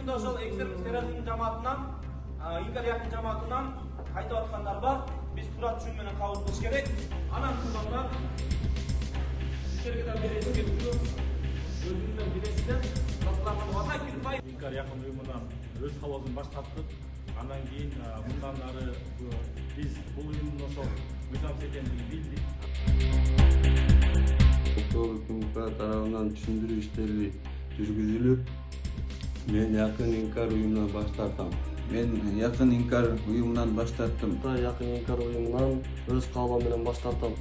Мында ошол экстерн жамаатынан, Инкар Якын жамаатынан кайтып аткандар бар. Биз туура түшүн менен кабыл кылыш керек. Анан кылганда силерге да бир эскертүү, өзүңүздөр билесиздер. Инкар Якын уюмунан өз калоосун баш тарттык. Андан кийин мындан ары биз бул уюмдун ошол мыйзамсыз экендигин билдик. УКМК тарабынан түшүндүрүү иштери жүргүзүлүп, мен Якын Инкар уюмунан баш тартам. Мен Якын Инкар уюмунан баш тарттым. Якын Инкар уюмунан өз каалоом менен баш тартам.